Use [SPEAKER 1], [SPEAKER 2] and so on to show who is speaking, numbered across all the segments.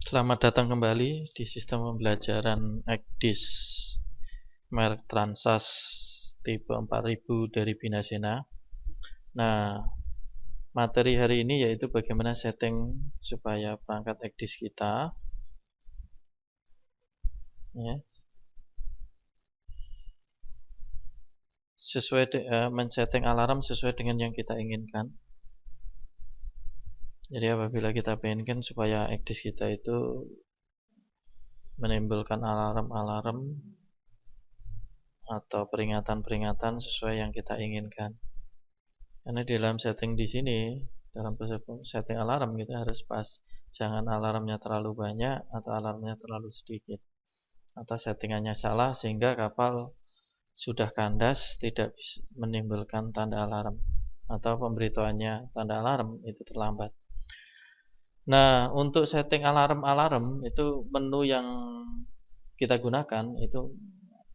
[SPEAKER 1] Selamat datang kembali di sistem pembelajaran ECDIS merek Transas tipe 4000 dari Binasena. Nah, materi hari ini yaitu bagaimana setting supaya perangkat ECDIS kita ya, men-setting alarm sesuai dengan yang kita inginkan. Jadi apabila kita inginkan supaya ECDIS kita itu menimbulkan alarm-alarm atau peringatan-peringatan sesuai yang kita inginkan. Karena di dalam setting di sini, dalam setting alarm kita harus pas. Jangan alarmnya terlalu banyak atau alarmnya terlalu sedikit. Atau settingannya salah sehingga kapal sudah kandas tidak menimbulkan tanda alarm. Atau pemberitahuannya tanda alarm itu terlambat. Nah, untuk setting alarm-alarm itu menu yang kita gunakan itu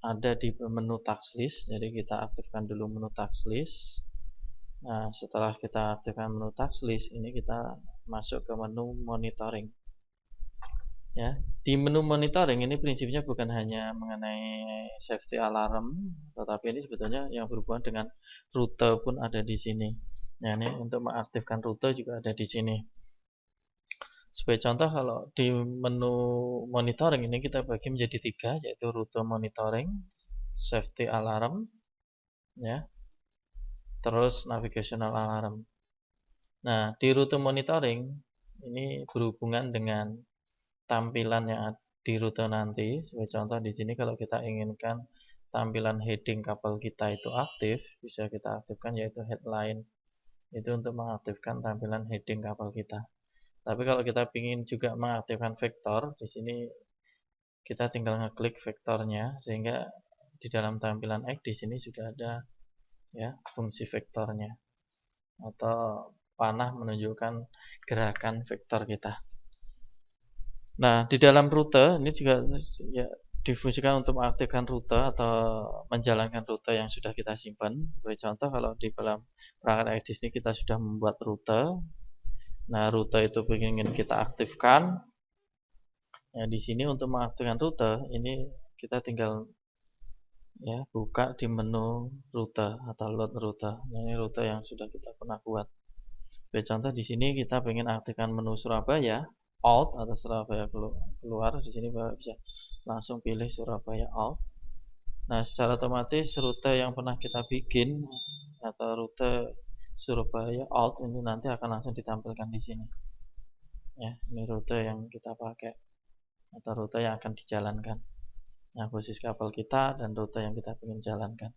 [SPEAKER 1] ada di menu task list. Jadi kita aktifkan dulu menu task list. Nah, setelah kita aktifkan menu task list, ini kita masuk ke menu monitoring. Ya, di menu monitoring ini prinsipnya bukan hanya mengenai safety alarm, tetapi ini sebetulnya yang berhubungan dengan rute pun ada di sini. Nah, ini untuk mengaktifkan rute juga ada di sini. Sebagai contoh, kalau di menu monitoring ini kita bagi menjadi 3, yaitu rute monitoring, safety alarm, ya, terus navigational alarm. Nah, di rute monitoring ini berhubungan dengan tampilan yang di rute nanti. Sebagai contoh di sini kalau kita inginkan tampilan heading kapal kita itu aktif, bisa kita aktifkan yaitu headline. Itu untuk mengaktifkan tampilan heading kapal kita. Tapi kalau kita ingin juga mengaktifkan vektor, di sini kita tinggal ngeklik vektornya sehingga di dalam tampilan X di sini sudah ada ya fungsi vektornya atau panah menunjukkan gerakan vektor kita. Nah, di dalam rute ini juga ya difungsikan untuk mengaktifkan rute atau menjalankan rute yang sudah kita simpan. Sebagai contoh, kalau di dalam perangkat ECDIS ini kita sudah membuat rute. Nah, rute itu ingin kita aktifkan. Nah, di sini untuk mengaktifkan rute ini kita tinggal ya buka di menu rute atau load rute. Nah, ini rute yang sudah kita pernah buat. Sebagai contoh di sini kita ingin aktifkan menu Surabaya out atau Surabaya keluar. Di sini bisa langsung pilih Surabaya out. Nah, secara otomatis rute yang pernah kita bikin atau rute Surabaya out ini nanti akan langsung ditampilkan di sini. Ya, ini rute yang kita pakai atau rute yang akan dijalankan. Nah, posisi kapal kita dan rute yang kita ingin jalankan.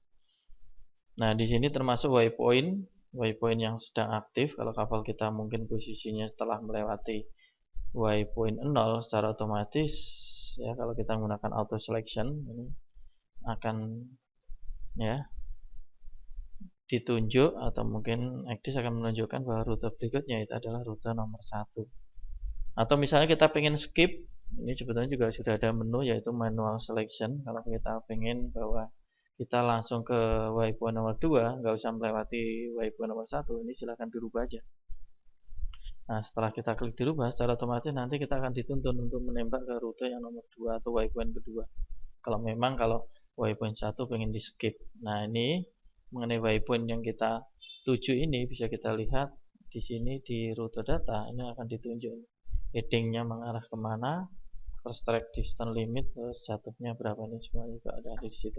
[SPEAKER 1] Nah, di sini termasuk waypoint yang sedang aktif. Kalau kapal kita mungkin posisinya setelah melewati waypoint 0 secara otomatis ya kalau kita menggunakan auto selection ini akan ya ditunjuk atau mungkin ECDIS akan menunjukkan bahwa rute berikutnya itu adalah rute nomor 1. Atau misalnya kita pengen skip, ini sebetulnya juga sudah ada menu yaitu manual selection. Kalau kita pengen bahwa kita langsung ke waypoint nomor 2, nggak usah melewati waypoint nomor 1, ini silahkan dirubah aja. Nah, setelah kita klik dirubah, secara otomatis nanti kita akan dituntun untuk menembak ke rute yang nomor 2 atau waypoint kedua. Kalau memang kalau waypoint 1 pengen di skip. Nah, ini mengenai waypoint yang kita tuju ini bisa kita lihat di sini di rute data ini akan ditunjuk headingnya mengarah kemana, first track distance limit, terus jatuhnya berapa, ini semua juga ada di situ.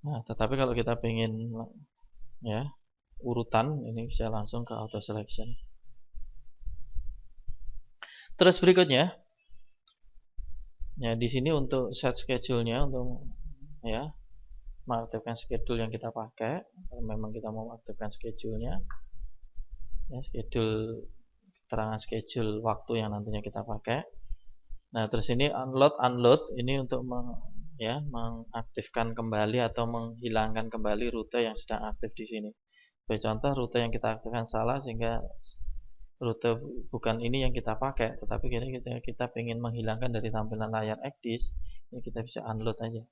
[SPEAKER 1] Nah, tetapi kalau kita pengen ya urutan ini bisa langsung ke auto selection. Terus berikutnya ya di sini untuk set schedule-nya untuk ya mengaktifkan schedule yang kita pakai. Kalau memang kita mau mengaktifkan schedule-nya ya schedule keterangan schedule waktu yang nantinya kita pakai. Nah, terus ini unload ini untuk mengaktifkan kembali atau menghilangkan kembali rute yang sedang aktif di sini. Sebagai contoh, rute yang kita aktifkan salah sehingga rute bukan ini yang kita pakai, tetapi kita ingin menghilangkan dari tampilan layar ECDIS, ini kita bisa unload aja.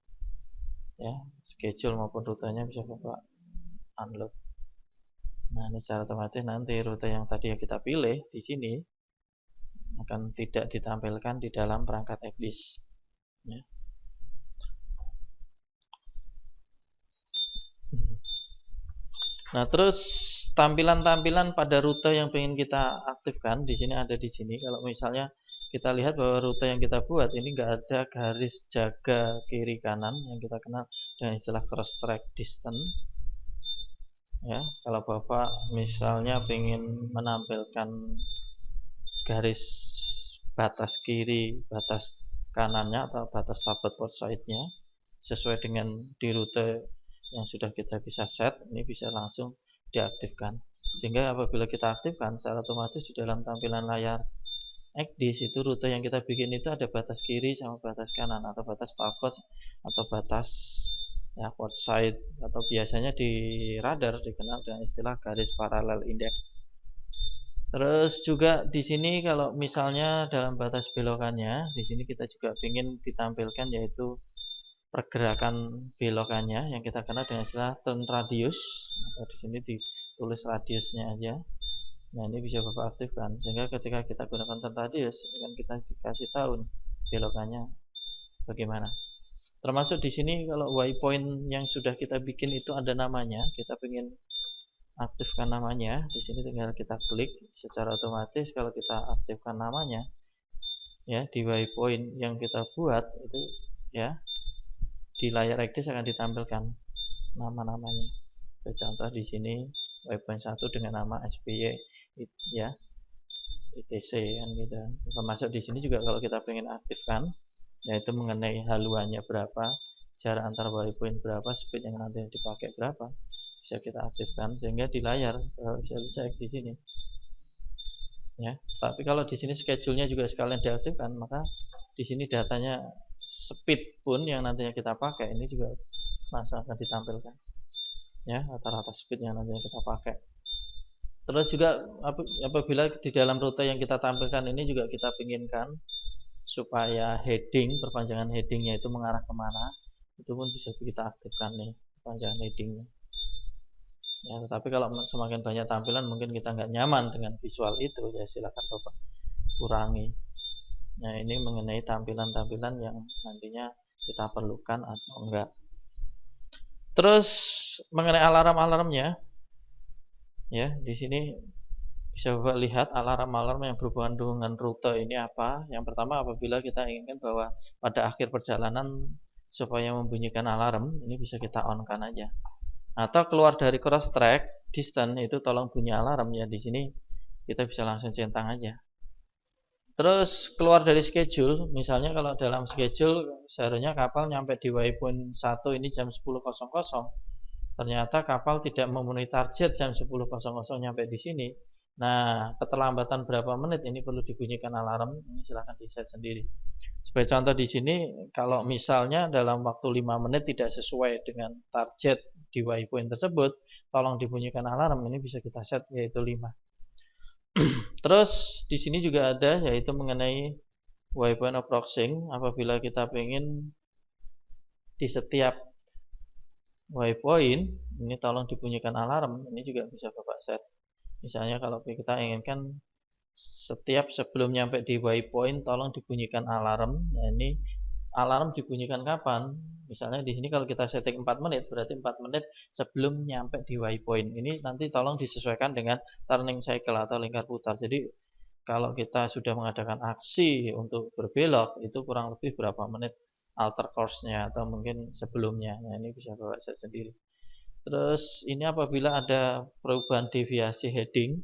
[SPEAKER 1] Ya, schedule maupun rutenya bisa Bapak unload. Nah, ini secara otomatis nanti rute yang tadi yang kita pilih di sini akan tidak ditampilkan di dalam perangkat ECDIS. Ya. Nah, terus tampilan-tampilan pada rute yang ingin kita aktifkan di sini ada di sini. Kalau misalnya kita lihat bahwa rute yang kita buat ini nggak ada garis jaga kiri kanan yang kita kenal dengan istilah cross track distance. Ya, kalau Bapak misalnya ingin menampilkan garis batas kiri, batas kanannya atau batas starboard port side-nya sesuai dengan di rute yang sudah kita bisa set, ini bisa langsung diaktifkan. Sehingga apabila kita aktifkan secara otomatis di dalam tampilan layar ECDIS itu rute yang kita bikin itu ada batas kiri sama batas kanan atau batas starboard atau batas ya port side atau biasanya di radar dikenal dengan istilah garis paralel index. Terus juga di sini kalau misalnya dalam batas belokannya, di sini kita juga ingin ditampilkan yaitu pergerakan belokannya yang kita kenal dengan istilah turn radius atau di sini ditulis radiusnya aja. Nah, ini bisa Bapak aktifkan sehingga ketika kita gunakan turn radius kan kita dikasih tahu belokannya bagaimana. Termasuk di sini kalau waypoint yang sudah kita bikin itu ada namanya, kita ingin aktifkan namanya. Di sini tinggal kita klik secara otomatis kalau kita aktifkan namanya ya di waypoint yang kita buat itu ya di layar ECDIS akan ditampilkan nama-namanya. Contoh di sini waypoint 1 dengan nama SBY ya ITC kan gitu. Termasuk di sini juga kalau kita ingin aktifkan yaitu mengenai haluannya berapa, jarak antar waypoint berapa, speed yang nanti dipakai berapa, bisa kita aktifkan sehingga di layar bisa dicek di sini. Ya, tapi kalau di sini schedule-nya juga sekalian diaktifkan, maka di sini datanya speed pun yang nantinya kita pakai ini juga langsung akan ditampilkan. Ya, rata-rata speed yang nantinya kita pakai. Terus juga apabila di dalam rute yang kita tampilkan ini juga kita inginkan supaya heading, perpanjangan headingnya itu mengarah kemana, itu pun bisa kita aktifkan nih perpanjangan headingnya. Ya, tetapi kalau semakin banyak tampilan mungkin kita nggak nyaman dengan visual itu, ya silakan Bapak kurangi. Nah, ini mengenai tampilan-tampilan yang nantinya kita perlukan atau enggak. Terus mengenai alarm-alarmnya, ya di sini bisa Bapak lihat alarm-alarm yang berhubungan dengan rute ini apa. Yang pertama apabila kita inginkan bahwa pada akhir perjalanan supaya membunyikan alarm, ini bisa kita on-kan aja. Atau keluar dari cross track distance itu tolong bunyi alarm ya di sini kita bisa langsung centang aja. Terus keluar dari schedule, misalnya kalau dalam schedule seharusnya kapal nyampe di waypoint 1 ini jam 10.00. Ternyata kapal tidak memenuhi target jam 10.00 nyampe di sini. Nah, keterlambatan berapa menit ini perlu dibunyikan alarm, ini silahkan di-set sendiri. Sebagai contoh di sini, kalau misalnya dalam waktu 5 menit tidak sesuai dengan target di waypoint tersebut, tolong dibunyikan alarm, ini bisa kita set yaitu 5. Terus di sini juga ada yaitu mengenai waypoint approaching. Apabila kita ingin di setiap waypoint ini tolong dibunyikan alarm, ini juga bisa Bapak set. Misalnya kalau kita inginkan setiap sebelum nyampe di waypoint tolong dibunyikan alarm. Nah, ini alarm dibunyikan kapan? Misalnya di sini kalau kita setting 4 menit, berarti 4 menit sebelum nyampe di waypoint. Ini nanti tolong disesuaikan dengan turning cycle atau lingkar putar. Jadi kalau kita sudah mengadakan aksi untuk berbelok, itu kurang lebih berapa menit alter course-nya atau mungkin sebelumnya. Nah, ini bisa Bapak set sendiri. Terus ini apabila ada perubahan deviasi heading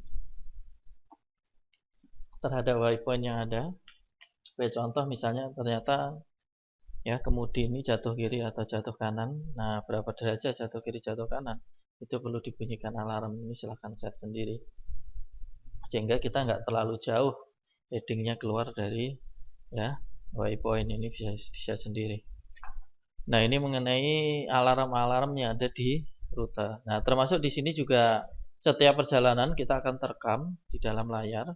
[SPEAKER 1] terhadap waypoint yang ada. Sebagai contoh misalnya ternyata ya kemudi ini jatuh kiri atau jatuh kanan. Nah, berapa derajat jatuh kiri jatuh kanan itu perlu dibunyikan alarm. Ini silahkan set sendiri sehingga kita nggak terlalu jauh headingnya keluar dari ya waypoint. Ini bisa di-set sendiri. Nah, ini mengenai alarm-alarm yang ada di rute. Nah, termasuk di sini juga setiap perjalanan kita akan terekam di dalam layar.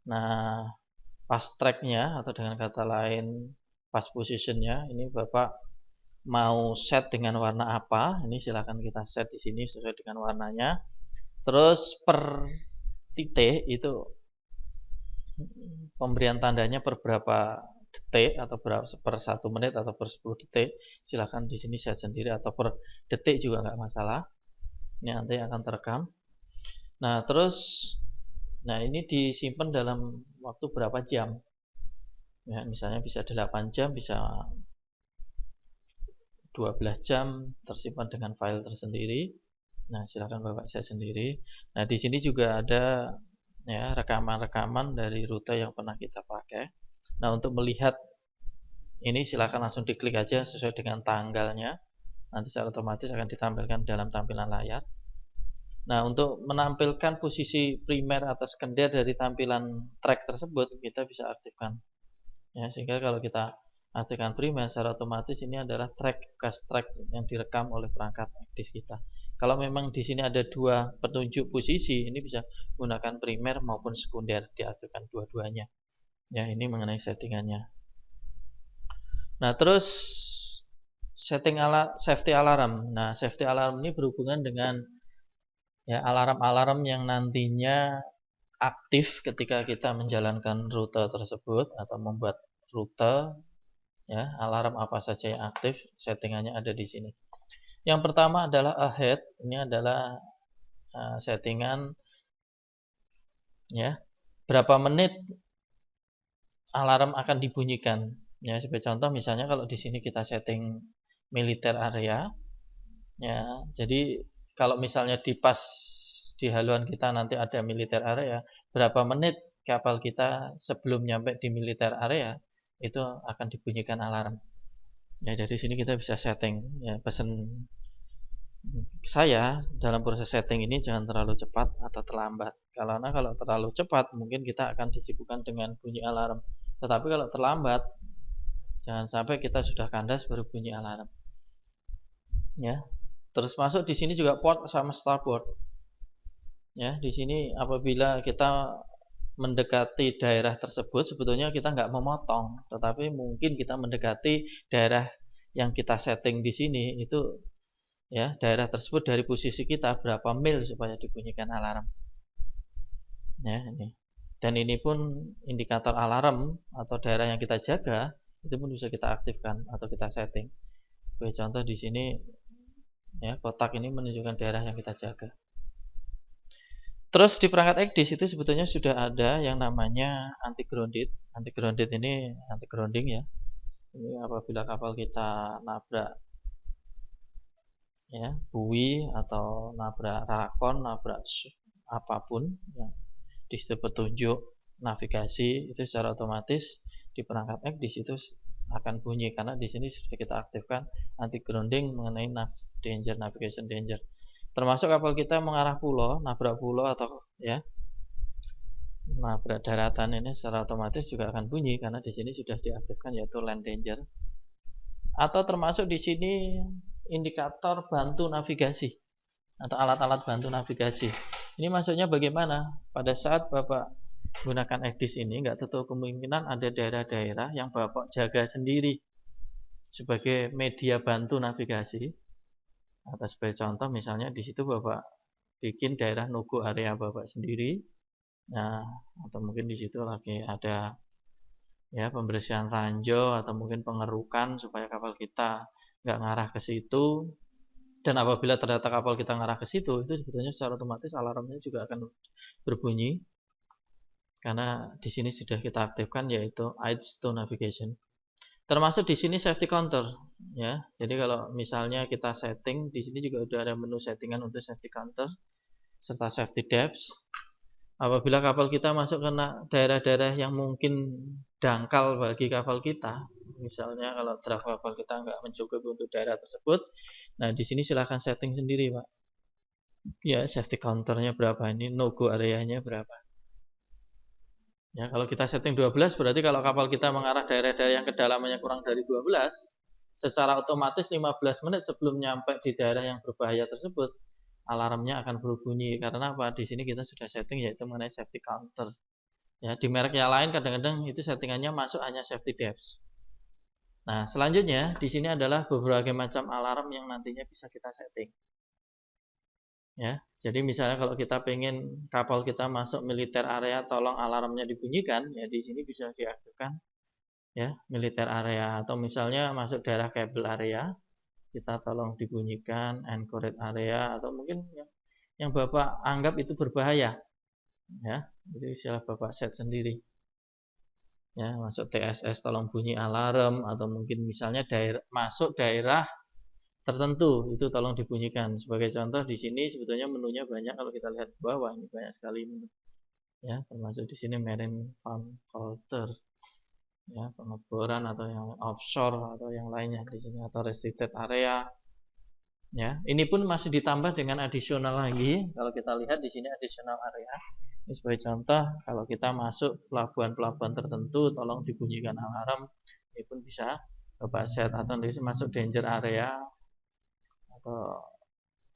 [SPEAKER 1] Nah, fast track-nya atau dengan kata lain fast position-nya ini Bapak mau set dengan warna apa? Ini silahkan kita set di sini sesuai dengan warnanya. Terus per titik itu pemberian tandanya per berapa detik atau per 1 menit atau per 10 detik, silahkan di sini set sendiri atau per detik juga nggak masalah. Ini nanti akan terekam. Nah, terus ini disimpan dalam waktu berapa jam? Ya, misalnya bisa 8 jam, bisa 12 jam tersimpan dengan file tersendiri. Nah, silakan Bapak set sendiri. Nah, di sini juga ada ya rekaman-rekaman dari rute yang pernah kita pakai. Nah, untuk melihat ini silakan langsung diklik aja sesuai dengan tanggalnya. Nanti secara otomatis akan ditampilkan dalam tampilan layar. Nah, untuk menampilkan posisi primer atau sekunder dari tampilan track tersebut, kita bisa aktifkan. Ya, sehingga kalau kita aktifkan primer, secara otomatis ini adalah cache track yang direkam oleh perangkat disk kita. Kalau memang di sini ada dua petunjuk posisi, ini bisa menggunakan primer maupun sekunder, diaktifkan dua-duanya. Ya, ini mengenai settingannya. Nah, terus safety alarm. Nah, safety alarm ini berhubungan dengan ya alarm-alarm yang nantinya aktif ketika kita menjalankan rute tersebut atau membuat rute. Ya, alarm apa saja yang aktif, settingannya ada di sini. Yang pertama adalah ahead. Ini adalah settingan ya berapa menit alarm akan dibunyikan. Ya, sebagai contoh misalnya kalau di sini kita setting militer area, ya, jadi kalau misalnya di haluan kita nanti ada militer area, berapa menit kapal kita sebelum nyampe di militer area itu akan dibunyikan alarm. Ya, dari sini kita bisa setting. Ya, pesan saya dalam proses setting ini jangan terlalu cepat atau terlambat. Karena kalau terlalu cepat mungkin kita akan disibukkan dengan bunyi alarm. Tetapi kalau terlambat, jangan sampai kita sudah kandas baru bunyi alarm. Ya. Terus masuk di sini juga port sama starboard. Ya, di sini apabila kita mendekati daerah tersebut sebetulnya kita nggak memotong, tetapi mungkin kita mendekati daerah yang kita setting di sini itu ya daerah tersebut dari posisi kita berapa mil supaya dibunyikan alarm. Ya, ini. Dan ini pun indikator alarm atau daerah yang kita jaga itu pun bisa kita aktifkan atau kita setting. Sebagai contoh di sini ya kotak ini menunjukkan daerah yang kita jaga. Terus di perangkat ECDIS itu sebetulnya sudah ada yang namanya anti grounded. Anti grounded ini anti grounding ya. Ini apabila kapal kita nabrak ya buoy atau nabrak rakon, nabrak apapun yang di situ petunjuk navigasi itu secara otomatis di perangkat ECDIS itu akan bunyi karena di sini sudah kita aktifkan anti grounding mengenai danger, navigation danger. Termasuk kapal kita mengarah pulau, nabrak pulau atau ya nabrak daratan ini secara otomatis juga akan bunyi karena di sini sudah diaktifkan yaitu land danger. Atau termasuk di sini indikator bantu navigasi atau alat-alat bantu navigasi. Ini maksudnya bagaimana? Pada saat Bapak gunakan ECDIS ini nggak tutup kemungkinan ada daerah-daerah yang Bapak jaga sendiri sebagai media bantu navigasi. Atau sebagai contoh misalnya di situ Bapak bikin daerah no-go area Bapak sendiri. Nah, atau mungkin di situ lagi ada ya pembersihan ranjau atau mungkin pengerukan supaya kapal kita nggak ngarah ke situ. Dan apabila ternyata kapal kita ngarah ke situ, itu sebetulnya secara otomatis alarmnya juga akan berbunyi. Karena di sini sudah kita aktifkan yaitu aids to navigation. Termasuk di sini safety counter ya. Jadi kalau misalnya kita setting di sini juga udah ada menu settingan untuk safety counter serta safety depths. Apabila kapal kita masuk ke daerah-daerah yang mungkin dangkal bagi kapal kita, misalnya kalau draft kapal kita nggak mencukupi untuk daerah tersebut, nah di sini silahkan setting sendiri Pak. Ya safety counternya berapa ini, no go areanya berapa. Ya, kalau kita setting 12 berarti kalau kapal kita mengarah daerah-daerah yang kedalamannya kurang dari 12, secara otomatis 15 menit sebelum nyampe di daerah yang berbahaya tersebut, alarmnya akan berbunyi. Karena apa? Di sini kita sudah setting yaitu mengenai safety counter. Ya, di merek yang lain kadang-kadang itu settingannya masuk hanya safety depths. Nah, selanjutnya di sini adalah beberapa macam alarm yang nantinya bisa kita setting. Ya, jadi misalnya kalau kita pengen kapal kita masuk militer area, tolong alarmnya dibunyikan, ya di sini bisa diaktifkan ya militer area, atau misalnya masuk daerah kabel area, kita tolong dibunyikan anchored area, atau mungkin yang Bapak anggap itu berbahaya, ya itu istilah Bapak set sendiri. Ya, masuk TSS tolong bunyi alarm, atau mungkin misalnya masuk daerah tertentu itu tolong dibunyikan. Sebagai contoh di sini sebetulnya menunya banyak, kalau kita lihat ke bawah ini banyak sekali menu. Ya, termasuk di sini marine farm culture, ya pengeboran atau yang offshore atau yang lainnya di sini, atau restricted area. Ya, ini pun masih ditambah dengan adisional lagi. Kalau kita lihat di sini additional area. Ini sebagai contoh, kalau kita masuk pelabuhan-pelabuhan tertentu, tolong dibunyikan alarm. Ini pun bisa Bapak set, atau di sini masuk danger area atau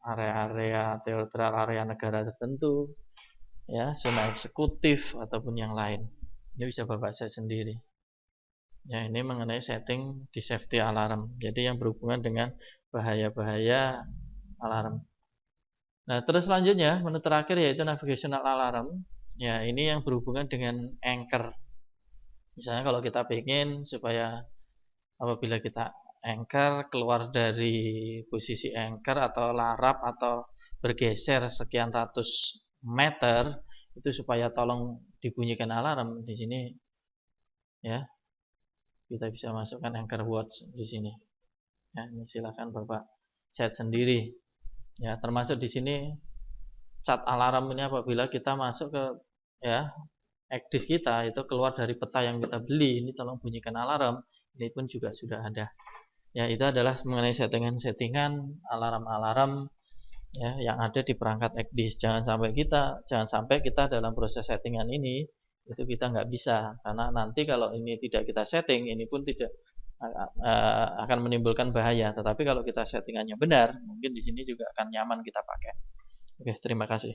[SPEAKER 1] area-area territorial area negara tertentu, ya zona eksekutif ataupun yang lain. Ini bisa Bapak set sendiri. Ya, ini mengenai setting di safety alarm. Jadi yang berhubungan dengan bahaya-bahaya alarm. Nah, terus selanjutnya menu terakhir yaitu navigational alarm. Ya, ini yang berhubungan dengan anchor. Misalnya kalau kita ingin supaya apabila kita anchor keluar dari posisi anchor atau larap atau bergeser sekian ratus meter, itu supaya tolong dibunyikan alarm di sini, ya kita bisa masukkan anchor words di sini. Ya, ini silakan Bapak set sendiri. Ya, termasuk di sini cat alarm ini apabila kita masuk ke ya ekdis kita itu keluar dari peta yang kita beli, ini tolong bunyikan alarm. Ini pun juga sudah ada. Ya, itu adalah mengenai settingan-settingan alarm-alarm ya yang ada di perangkat ekdis. Jangan sampai kita dalam proses settingan ini itu kita nggak bisa, karena nanti kalau ini tidak kita setting, ini pun tidak akan menimbulkan bahaya. Tetapi kalau kita settingannya benar, mungkin di sini juga akan nyaman kita pakai. Oke, terima kasih.